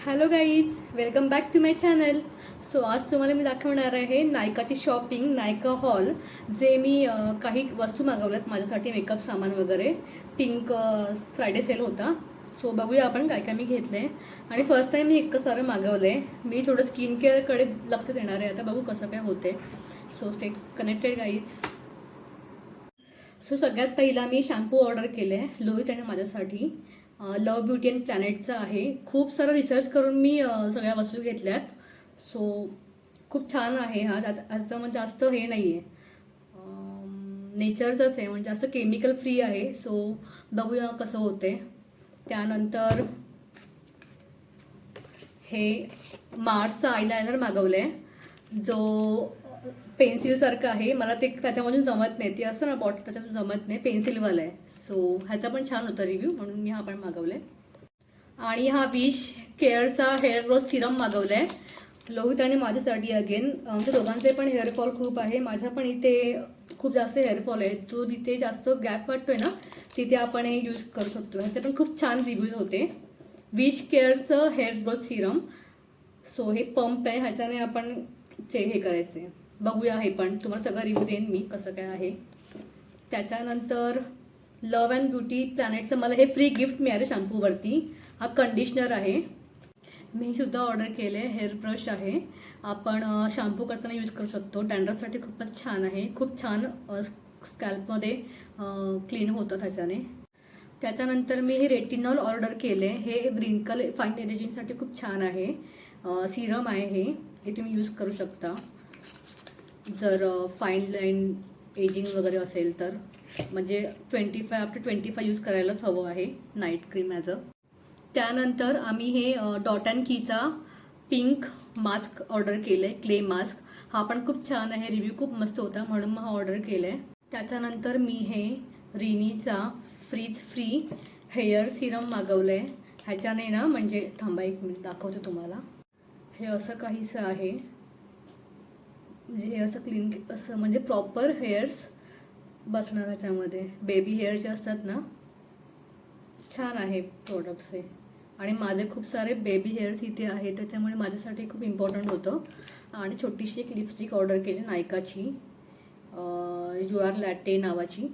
Hello guys, welcome back to my channel. So आज तुम्हाला मी दाखवणार आहे नायकाची शॉपिंग, नायका हॉल. जे मी काही वस्तू मागवल्यात माझ्यासाठी, मेकअप सामान वगैरे. पिंक फ्रायडे सेल होता. सो बघूया आपण काय काय मी घेतलं आहे. आणि फर्स्ट टाईम मी इतकं सारं मागवलं आहे. मी थोडं स्किन केअरकडे लक्ष देणार आहे. आता बघू कसं काय होते. So stay connected guys. So सगळ्यात पहिला मी शॅम्पू ऑर्डर केले आहे लोहित आणि माझ्यासाठी. लव ब्युटी अँड प्लॅनेटचा आहे. खूप सारं रिसर्च करून मी सगळ्या वस्तू घेतल्यात. सो खूप छान आहे हा. असं म्हणजे जास्त हे नाही आहे, नेचरचंच आहे, म्हणजे जास्त केमिकल फ्री आहे. सो बघूया कसं होते. त्यानंतर हे मार्सचा आयलायनर मागवलं आहे, जो पेन्सिलसारखं आहे. मला ते त्याच्यामधून जमत नाही. ते असतं ना बॉटल, त्याच्यातून जमत नाही, पेन्सिलवाला आहे. सो ह्याचा पण छान होता रिव्ह्यू, म्हणून मी हा पण मागवला आहे. आणि हा विश केअरचा हेअर ग्रोथ सिरम मागवला आहे लोहित आणि माझ्यासाठी. अगेन आमच्या दोघांचे पण हेअरफॉल खूप आहे. माझ्या पण इथे खूप जास्त हेअरफॉल आहे. तो जिथे जास्त गॅप वाटतोय ना, तिथे आपण हे यूज करू शकतो. ह्याचे पण खूप छान रिव्ह्यूज होते. विश केअरचं हेअर ग्रोथ सिरम. सो हे पंप आहे, ह्याच्याने आपण हे करायचे. बघूया, हे पण तुम्हाला सगळं रिव्ह्यू देईन मी कसं काय आहे. त्याच्यानंतर लव अँड ब्युटी प्लॅनेटचं मला हे फ्री गिफ्ट मिळालं शॅम्पूवरती. हा कंडिशनर आहे. मी सुद्धा ऑर्डर केले. हेअर ब्रश आहे, आपण शॅम्पू करताना यूज करू शकतो. डॅन्ड्रफसाठी खूपच छान आहे. खूप छान स्कॅल्पमध्ये क्लीन होतं त्याच्याने. त्याच्यानंतर मी हे रेटिनॉल ऑर्डर केले. हे रिंकल फाईन एजिंगसाठी खूप छान आहे. सिरम आहे हे तुम्ही यूज करू शकता जर फाईन लाईन एजिंग वगैरे असेल तर. म्हणजे 25 यूज करायलाच हवं आहे, नाईट क्रीम ॲज अ. त्यानंतर आम्ही हे डॉट अँड कीचा पिंक मास्क ऑर्डर केलं आहे, क्ले मास्क. हा पण खूप छान आहे, रिव्ह्यू खूप मस्त होता, म्हणून मग हा ऑर्डर केला आहे. त्याच्यानंतर मी हे रिनीचा फ्रीज फ्री हेअर सिरम मागवलं आहे. ह्याच्याने ना, म्हणजे थांबा एक मिनिट दाखवते तुम्हाला. हे असं काहीसं आहे, म्हणजे हे असं क्लीन, असं म्हणजे प्रॉपर हेअर्स बसणार ह्याच्यामध्ये. बेबी हेअर जे असतात ना, छान आहे प्रोडक्ट्स हे. आणि माझे खूप सारे बेबी हेअर्स इथे आहेत, त्याच्यामुळे माझ्यासाठी खूप इम्पॉर्टंट होतं. आणि छोटीशी एक लिपस्टिक ऑर्डर केली नायकाची, यू आर लॅटे नावाची.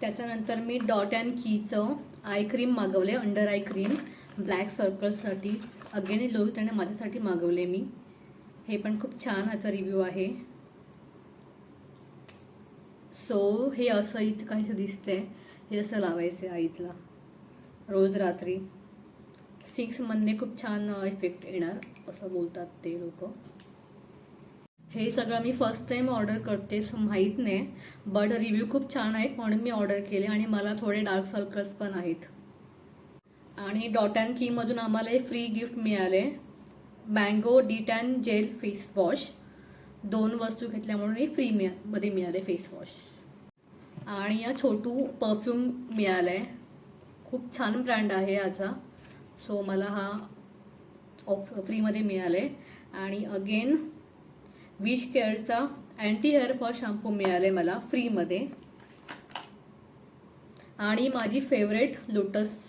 त्याच्यानंतर मी डॉट अँड कीचं आय क्रीम मागवले, अंडर आय क्रीम ब्लॅक सर्कल्ससाठी. अगेन लोहित आणि माझ्यासाठी मागवले मी. हे पण खूप छान ह्याचा रिव्ह्यू आहे. सो हे असं इथं काहीसं दिसतंय. हे असं लावायचं आईजला रोज रात्री. 6 मंथने खूप छान इफेक्ट येणार असं बोलतात ते लोक. हे सगळं मी फर्स्ट टाईम ऑर्डर करते, सो माहीत नाही, बट रिव्ह्यू खूप छान आहेत म्हणून मी ऑर्डर केले. आणि मला थोडे डार्क सर्कल्स पण आहेत. आणि डॉट अँड कीमधून आम्हाला हे फ्री गिफ्ट मिळाले, mango detan gel face wash. 2 वस्तू घेतल्या म्हणून हे फ्री मध्ये मिळाले फेस वॉश. आणि या छोटू परफ्यूम मिळाला आहे. खूप छान ब्रँड आहे याचा. सो मला हा फ्रीमध्ये मिळाला आहे. आणि अगेन विश केअरचा अँटी हेअर फॉल शॅम्पू मिळाले मला फ्रीमध्ये. आणि माझी फेवरेट लोटस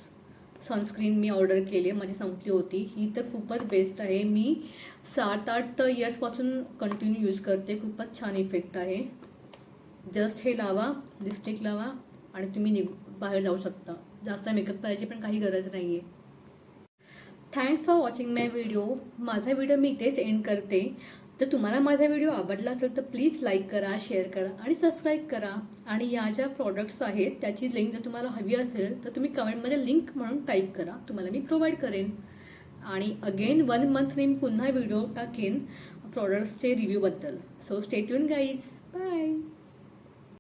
सनस्क्रीन मी ऑर्डर केली, माझी संपली होती. ही तर खूपच बेस्ट आहे. मी 7-8 इयर्सपासून कंटिन्यू यूज करते. खूपच छान इफेक्ट आहे. जस्ट हे लावा, लिपस्टिक लावा आणि तुम्ही बाहेर जाऊ शकता. जास्त मेकअप करायची पण काही गरज नाही आहे. Thanks for watching my video. माझा व्हिडिओ मी इथेच एंड करते. तर तुम्हाला माझा व्हिडिओ आवडला असेल तर प्लीज लाईक करा, शेअर करा आणि सबस्क्राईब करा. आणि या ज्या प्रॉडक्ट्स आहेत त्याची लिंक जर तुम्हाला हवी असेल तर तुम्ही कमेंटमध्ये लिंक म्हणून टाईप करा, तुम्हाला मी प्रोव्हाइड करेन. आणि अगेन 1 मंथने मी पुन्हा व्हिडिओ टाकेन प्रॉडक्ट्सचे रिव्ह्यूबद्दल. So stay tune guys. Bye.